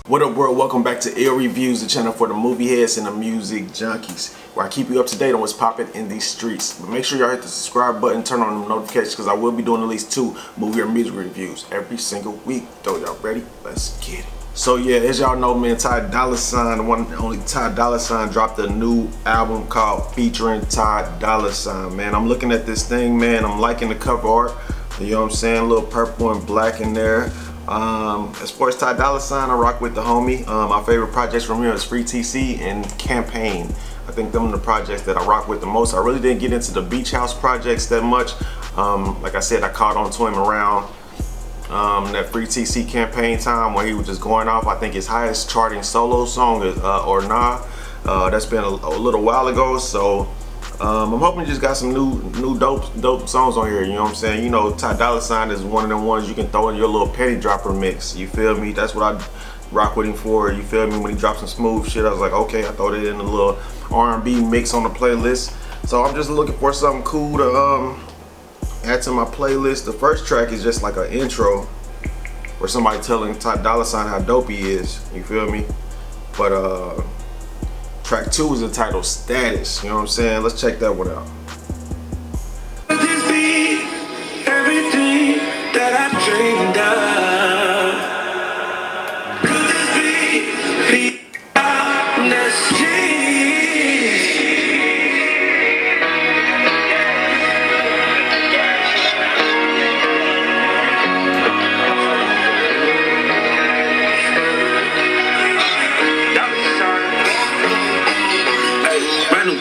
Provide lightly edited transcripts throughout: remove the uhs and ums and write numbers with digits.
What up, world? Welcome back to Ill Reviews, the channel for the movie heads and the music junkies, where I keep you up to date on what's popping in these streets. But make sure y'all hit the subscribe button, turn on the notifications, because I will be doing at least 2 movie or music reviews every single week. Though, y'all ready? Let's get it. So yeah, as y'all know, man, Dolla, the one and only Dolla, dropped a new album called featuring Dolla. Man, I'm looking at this thing, man. I'm liking the cover art. You know what I'm saying? A little purple and black in there. As far as Dolla, I rock with the homie. My favorite projects from here is Free TC and Campaign. I think them are the projects that I rock with the most. I really didn't get into the Beach House projects that much. Like I said, I caught on to him around that Free TC Campaign time where he was just going off. I think his highest charting solo song is Or Nah. That's been a little while ago, so I'm hoping you just got some new dope songs on here. You know what I'm saying? You know, Dolla is one of them ones you can throw in your little penny dropper mix. You feel me? That's what I rock with him for. You feel me? When he drops some smooth shit, I was like, okay, I throw it in a little R&B mix on the playlist. So I'm just looking for something cool to add to my playlist. The first track is just like an intro where somebody telling Dolla how dope he is. You feel me? But track 2 is entitled Status. You know what I'm saying? Let's check that one out. Could this be everything that I dreamed of? Could this be the honesty?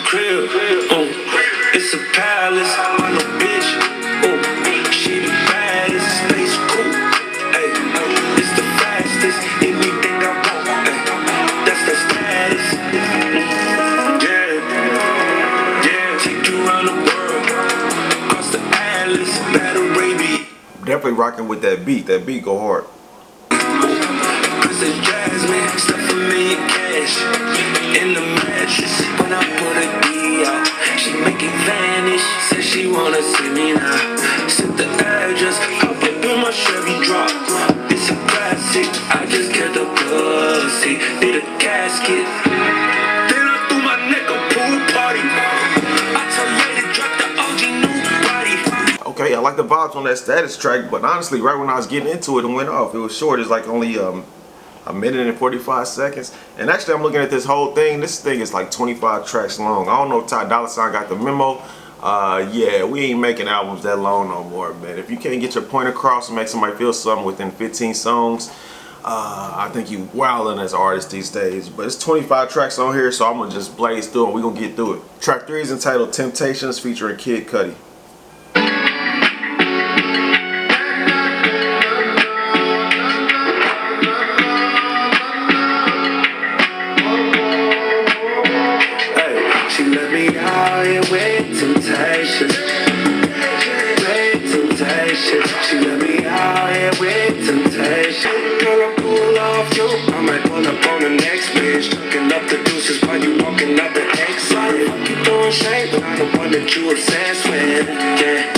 Crib, it's a palace, I know bitch, she the baddest, space cool, it's the fastest, anything I want, that's the status, yeah, take you around the world, across the Atlas, Battle Arabia. Definitely rocking with that beat go hard. Princess Jasmine, stuff a million cash, in the mattress, when I put a D out, she make it vanish, says she wanna see me now, sent the address, hop up in my Chevy drop, it's a classic, I just kept the pussy, did a casket, then I threw my neck a pool party, I told Lady drop the OG new body. Okay, I like the vibes on that Status track, but honestly, right when I was getting into it and went off, it was short. It's like only a minute and 45 seconds. And actually, I'm looking at this whole thing. This thing is like 25 tracks long. I don't know if Dolla got the memo. Yeah, we ain't making albums that long no more, man. If you can't get your point across and make somebody feel something within 15 songs, I think you wildin' as an artist these days. But it's 25 tracks on here, so I'm gonna just blaze through and we're gonna get through it. Track 3 is entitled Temptations, featuring Kid Cudi. She let me out here with temptation. She let me out here with temptation. Girl, I pull off you, I might pull up on the next bitch. Looking up the deuces while you walking up the exit. Fuck you throwing shade, but I'm the one that you obsessed with. Yeah.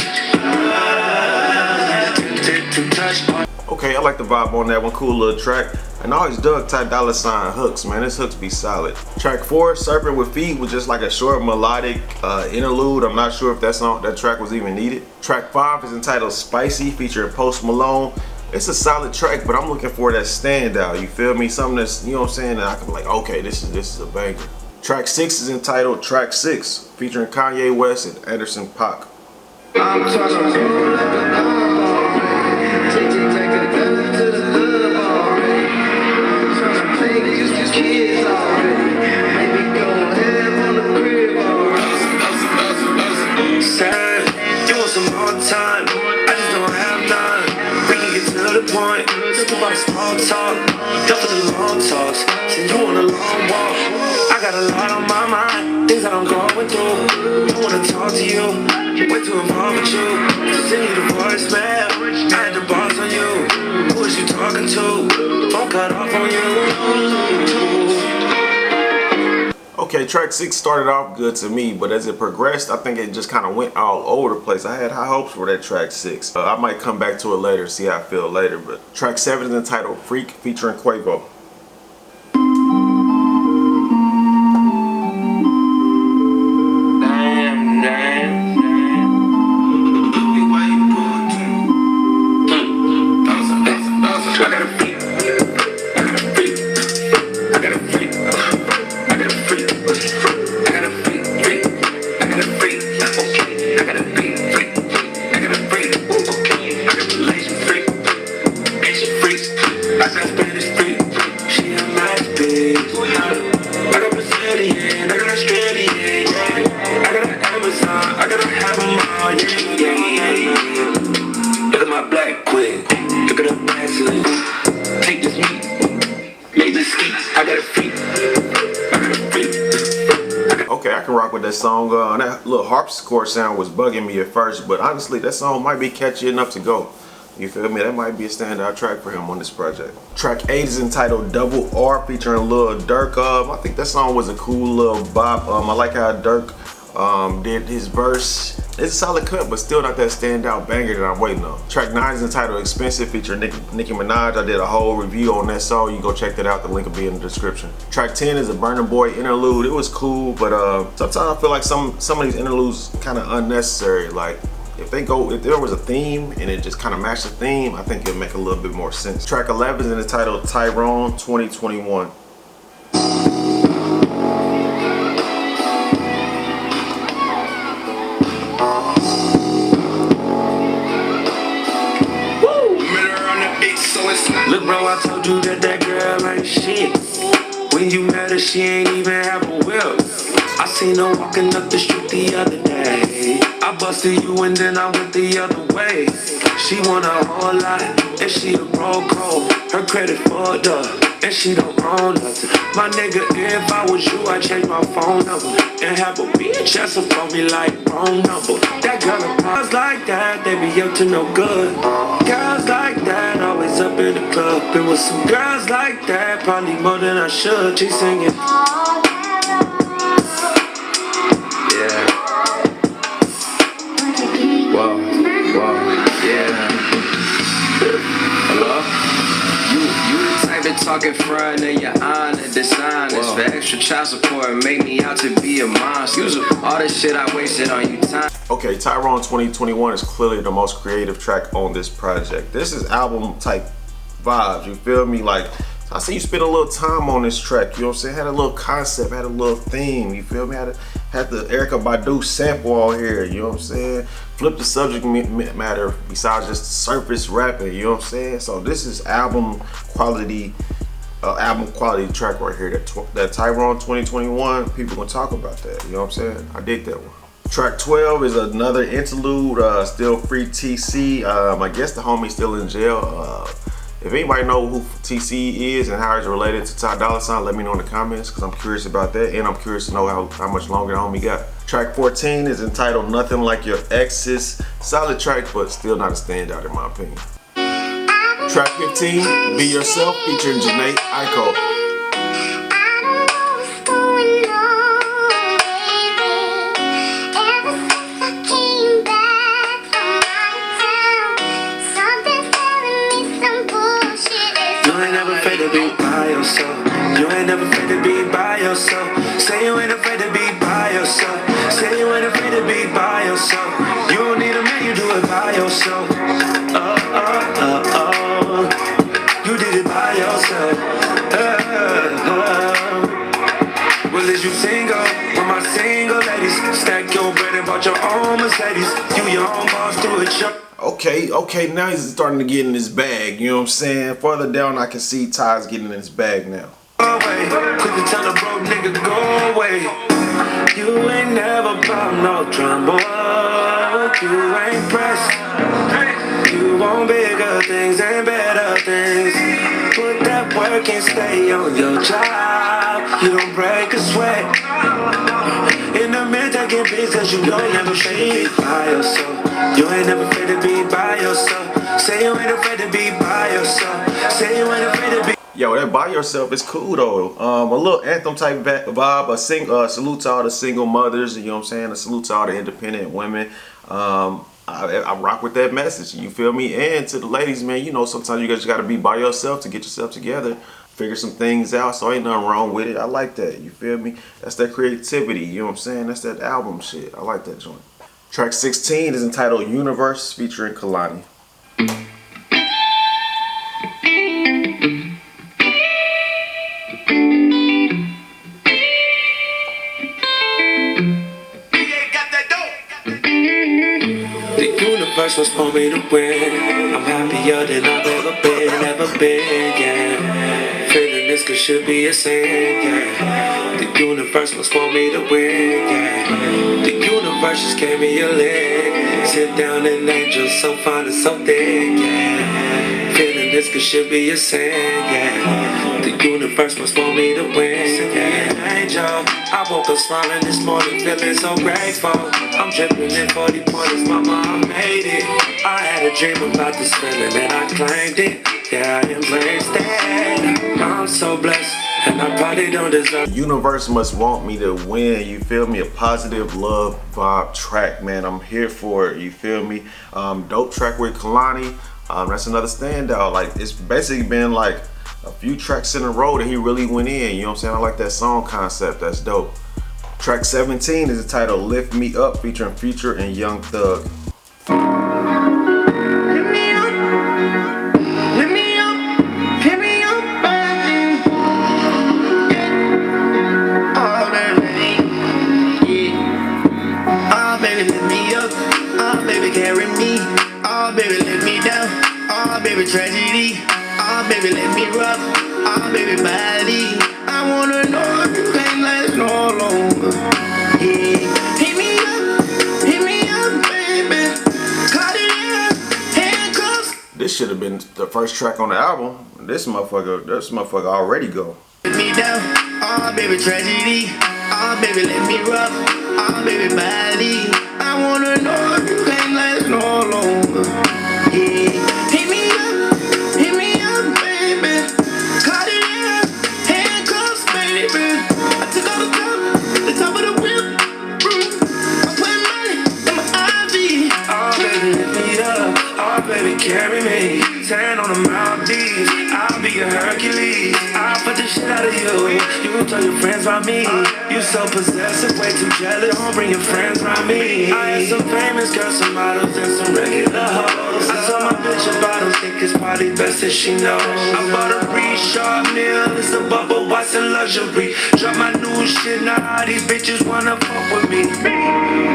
Tempted to touch. Okay, I like the vibe on that one. Cool little track. And I always dug Dolla hooks, man. His hooks be solid. Track 4, Serpent with Feet, was just like a short melodic interlude. I'm not sure if that track was even needed. Track 5 is entitled Spicy, featuring Post Malone. It's a solid track, but I'm looking for that standout. You feel me? Something that's, you know what I'm saying, that I can be like, okay, this is a banger. Track 6 is entitled Track 6, featuring Kanye West and Anderson .Paak. I'm talking time, I just don't have none. We can get to the point. Let's do about small talk. Done for the long talks. Send you on a long walk. I got a lot on my mind, things that I'm going through. I wanna talk to you, way too involved with you. To send you the voicemail, I had the boss on you. Who is you talking to? Phone cut off on you. Okay, track 6 started off good to me, but as it progressed, I think it just kind of went all over the place. I had high hopes for that track 6. I might come back to it later, see how I feel later, but track 7 is entitled Freak, featuring Quavo. song. That little harpsichord sound was bugging me at first, but honestly, that song might be catchy enough to go. You feel me? That might be a standout track for him on this project. Track 8 is entitled Double R featuring Lil Durk. I think that song was a cool little bop. I like how Durk did his verse. It's a solid cut, but still not that standout banger that I'm waiting on. Track 9 is entitled Expensive featuring Nicki Minaj. I did a whole review on that song. You can go check that out. The link will be in the description. Track 10 is a Burna Boy interlude. It was cool, but sometimes I feel like some of these interludes kind of unnecessary. Like, if there was a theme and it just kind of matched the theme, I think it'd make a little bit more sense. Track 11 is entitled Tyron 2021. Look bro, I told you that girl ain't shit. When you met her, she ain't even have a whip. I seen her walking up the street the other day. I busted you and then I went the other way. She want a whole lot and she a broke hoe. Her credit fucked up and she don't own nothing. My nigga, if I was you, I'd change my phone number and have a bitch answer for me like wrong number. That girl, girls like that, they be up to no good. Girls like that, always up in the club. Been with some girls like that, probably more than I should. She singing. Yeah. Whoa, yeah. Hello? You the type of talking front and you're honest, dishonest. For extra child support, make me out to be a monster. All this shit I wasted on you time. Okay, Tyron 2021 is clearly the most creative track on this project. This is album type vibes, you feel me? Like, I see you spent a little time on this track, you know what I'm saying? Had a little concept, had a little theme, you feel me? Had the Erykah Badu sample all here, you know what I'm saying? Flip the subject matter besides just surface rapping, you know what I'm saying? So this is album quality track right here. That Tyron 2021, people gonna talk about that, you know what I'm saying? I dig that one. Track 12 is another interlude, still free TC. I guess the homie's still in jail. If anybody know who TC is and how it's related to Dolla Sign, let me know in the comments, because I'm curious about that, and I'm curious to know how much longer the homie got. Track 14 is entitled Nothing Like Your Exes. Solid track, but still not a standout in my opinion. Track 15, Be Yourself featuring Janae Aiko. You ain't never afraid to be by yourself. Say you ain't afraid to be by yourself. Say you ain't afraid to be by yourself. You don't need a man, you do it by yourself. You did it by yourself. Well, is you single? With my single ladies, stack your bread and bought your own Mercedes. You your own boss, do it your. Okay, now he's starting to get in his bag, you know what I'm saying? Further down, I can see Ty's getting in his bag now. Away, quick to tell a broke nigga go away. You ain't never bought no drama. You ain't pressed. You want bigger things and better things. Put that work and stay on your job. You don't break a sweat. In the mid taking business, you don't never be by yourself. You ain't never afraid to be by yourself. Say you ain't afraid to be by yourself. Say you ain't afraid to be. Yo, that By Yourself is cool though. A little anthem type vibe. A salute to all the single mothers. You know what I'm saying? A salute to all the independent women. I rock with that message. You feel me? And to the ladies, man, you know, sometimes you guys got to be by yourself to get yourself together, figure some things out. So ain't nothing wrong with it. I like that. You feel me? That's that creativity. You know what I'm saying? That's that album shit. I like that joint. Track 16 is entitled Universe featuring Kalani. Was for me to win. I'm happier than I've ever been, yeah. Feeling this could should be a sin, yeah. The universe was for me to win, yeah. The universe just gave me a leg. Sit down and angel so fine and so thick, yeah. Feeling this could should be a sin, yeah. The universe must want me to win, yeah. Angel, I woke up smiling this morning, feeling so grateful. I'm dripping in 40 pointers, mama, I made it. I had a dream about this feeling and I claimed it. Yeah, I embraced it. I'm so blessed, and I probably don't deserve. The universe must want me to win. You feel me? A positive love vibe track, man. I'm here for it. You feel me? Dope track with Kalani. That's another standout. Like, it's basically been like a few tracks in a row that he really went in. You know what I'm saying? I like that song concept. That's dope. Track 17 is entitled "Lift Me Up," featuring Future and Young Thug. Carry me, oh baby let me down, oh baby tragedy, oh baby let me rough, oh baby body. I wanna know if you can't last no longer. Yeah, hit me up, baby. Caught it in handcuffs. This should have been the first track on the album. This motherfucker already go. Let me down, oh baby tragedy, oh baby let me rough, oh baby body. I wanna know if you can't last no longer. Yeah, hit me up, baby. Caught it in handcuffs, baby. I took off the top of the whip. I put money in my IV. Oh baby, lift me up. Oh baby, carry me. Tan on the Maldives. I'll be a Hercules. I'll put the shit out of you. You gon' tell your friends about me. You so possessive, way too jealous. Don't bring your friends around me. I had some famous girls, some models, and some regular hoes. I saw my bitch about them, think it's probably best that she knows. I bought a Richard Mille, it's a bubble watch and luxury. Drop my new shit, now all these bitches wanna fuck with me.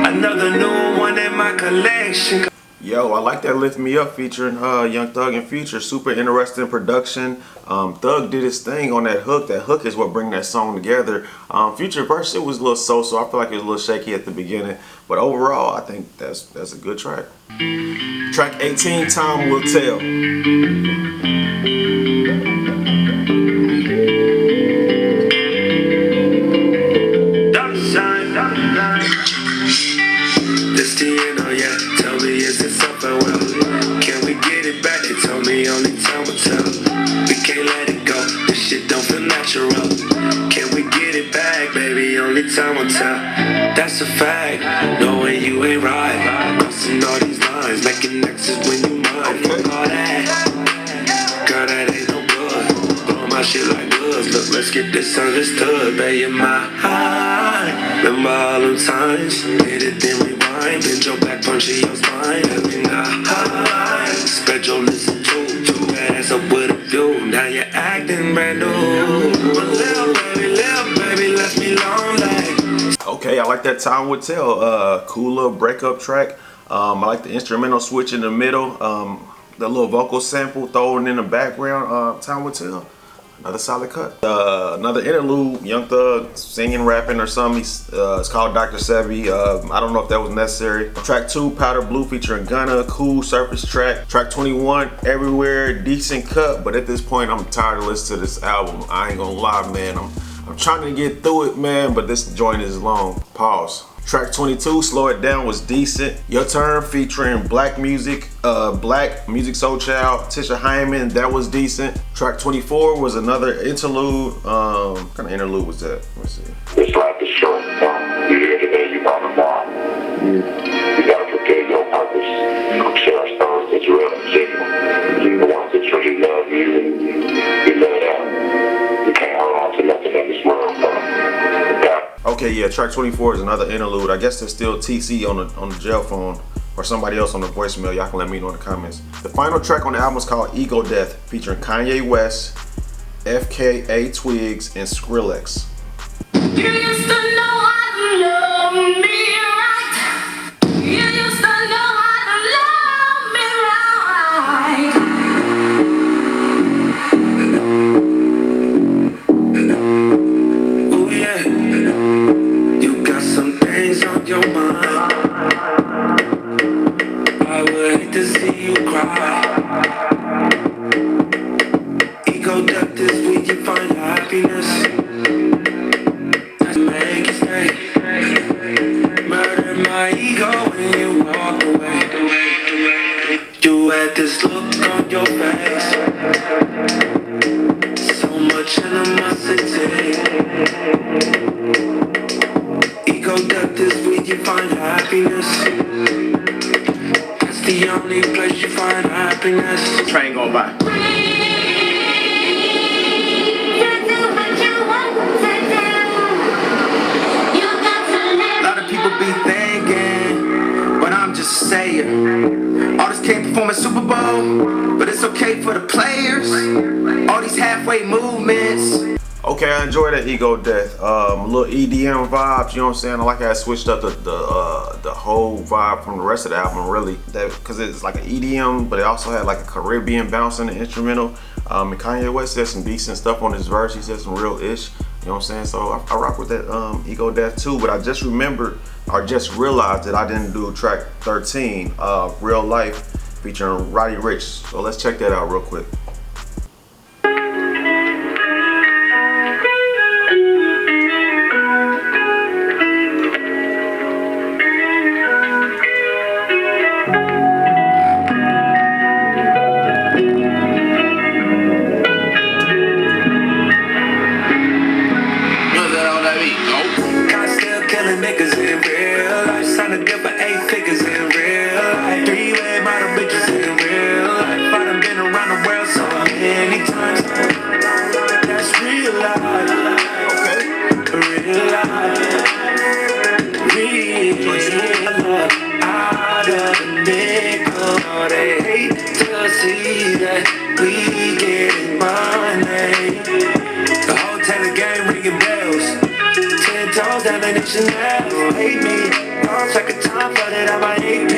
Another new one in my collection. Yo, I like that "Lift Me Up" featuring Young Thug and Future. Super interesting production. Thug did his thing on that hook. That hook is what bring that song together. Future verse, it was a little so-so. I feel like it was a little shaky at the beginning, but overall, I think that's a good track. Track 18, "Time Will Tell." This the end, oh yeah. Tell me, is it something well? Can we get it back? They told me only time will tell. We can't let it go. This shit don't feel natural. Can we get it back, baby? Only time will tell. That's a fact. Knowing you ain't right. Crossing all these lines, making exes when you mind. Fuck all that. Girl, that ain't no good. Blow my shit like goods. Look, let's get this understood. Baby, in my high. Remember all them times? Hit it, then rewind. Bend your back, punch your spine. Every night. Spread your listen to that ass up with a view. Now you're acting brand new. Little baby, left me lonely. Okay, I like that "Time Will Tell." Cool little breakup track. I like the instrumental switch in the middle. The little vocal sample thrown in the background. "Time Will Tell." Another solid cut. Another interlude, Young Thug singing, rapping or something. It's called Dr. Sebi. I don't know if that was necessary. Track 2, Powder Blue featuring Gunna, cool surface track. Track 21, Everywhere, decent cut, but at this point I'm tired of listening to this album. I ain't gonna lie, man. I'm trying to get through it, man, but this joint is long. Pause. Track 22, Slow It Down, was decent. Your Turn featuring Black Music Soul Child, Tisha Hyman, that was decent. Track 24 was another interlude. What kind of interlude was that? Let's see. It's like a short song. You hear today, you got tomorrow. You gotta fulfill your purpose. Cherish those that you really genuine. The ones that truly love you, you love them. You can't hold on to nothing in this world, bro. Okay, yeah, track 24 is another interlude. I guess there's still TC on the jail phone or somebody else on the voicemail. Y'all can let me know in the comments. The final track on the album is called Ego Death, featuring Kanye West, FKA Twigs, and Skrillex. You used to know how to love me right. You used to know how to love me right. Oh yeah, you got some things on your mind. I would hate to see you cry. you had this look on your face. So much animosity. Ego death is where you find happiness. That's the only place you find happiness. Train going by. A lot of people be thinking, but I'm just saying. Artists can't perform at Super Bowl, but it's okay for the players. All these halfway movements. Okay, I enjoy that Ego Death. Little EDM vibes, you know what I'm saying? I like how I switched up the whole vibe from the rest of the album, really. Because it's like an EDM, but it also had like a Caribbean bounce in the instrumental. And Kanye West said some decent stuff on his verse. He said some real ish, you know what I'm saying? So I rock with that Ego Death too. But I just remembered, or just realized that I didn't do track 13, Real Life, featuring Roddy Ricch. So let's check that out real quick. Niggas in real life, sign a deal for 8 figures in real life. 3-way model bitches in real life. I done been around the world so many times. That's real life. Okay. Real life. Real life. Out of the nickel, they hate to see that we getting money. The whole Taylor game ringing bells. Toes down in Chanel, hate me. I'll check a time for that on my AP.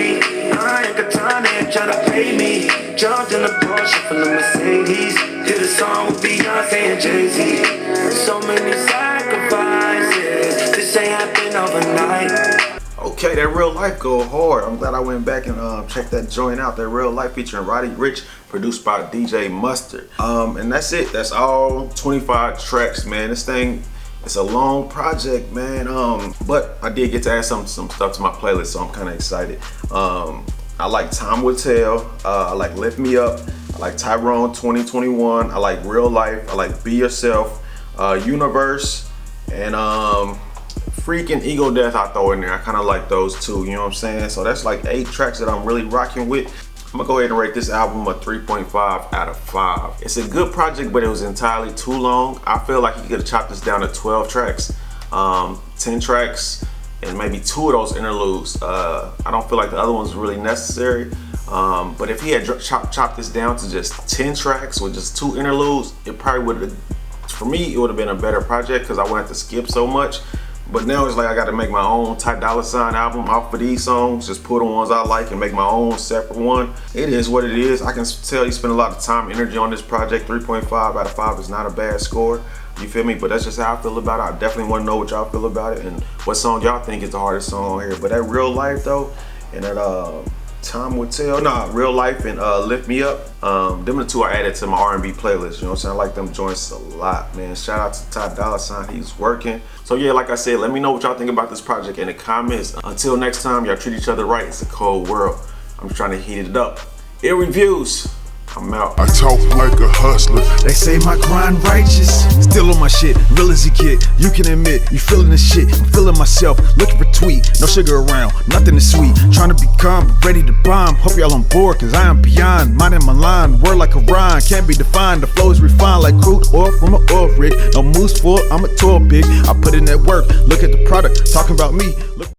I ain't got time, they ain't tryna pay me. Jumped in the Porsche from the Mercedes. Did a song with Beyonce and Jay-Z. So many sacrifices, this ain't happened overnight. Okay, that Real Life go hard. I'm glad I went back and checked that joint out. That Real Life featuring Roddy Ricch, produced by DJ Mustard. And that's it. That's all 25 tracks, man. This thing, it's a long project, man. But I did get to add some stuff to my playlist, so I'm kind of excited. I like Time Will Tell. I like Lift Me Up. I like Tyron 2021. I like Real Life. I like Be Yourself. Universe and freaking Ego Death I throw in there. I kind of like those too, you know what I'm saying? So that's like 8 tracks that I'm really rocking with. I'm gonna go ahead and rate this album a 3.5 out of 5. It's a good project, but it was entirely too long. I feel like he could have chopped this down to 12 tracks, 10 tracks, and maybe 2 of those interludes. I don't feel like the other ones really necessary. But if he had chopped this down to just 10 tracks with just 2 interludes, it probably would have, for me, it would have been a better project because I wouldn't have to skip so much. But now it's like I got to make my own Dolla album off of these songs, just pull the ones I like and make my own separate one. It is what it is. I can tell you spent a lot of time and energy on this project. 3.5 out of 5 is not a bad score. You feel me? But that's just how I feel about it. I definitely want to know what y'all feel about it and what song y'all think is the hardest song on here. But that Real Life though, and that Time Will Tell, Real Life and Lift Me Up, them the 2 I added to my R&B playlist, you know what I'm saying? I like them joints a lot, man. Shout out to Dolla, he's working. So yeah, like I said, let me know what y'all think about this project in the comments. Until next time, y'all treat each other right. It's a cold world. I'm just trying to heat it up. Ill Reviews, I'm out. I talk like a hustler. They say my grind righteous. Still on my shit, real as you get. You can admit, you feeling the shit. I'm feeling myself, looking for tweet. No sugar around, nothing is sweet. Trying to be calm, but ready to bomb. Hope y'all on board, cause I am beyond. Minding my line, word like a rhyme. Can't be defined, the flow is refined like crude oil from an oil rig. No moose for, I'm a tour big. I put in that work, look at the product, talking about me. Look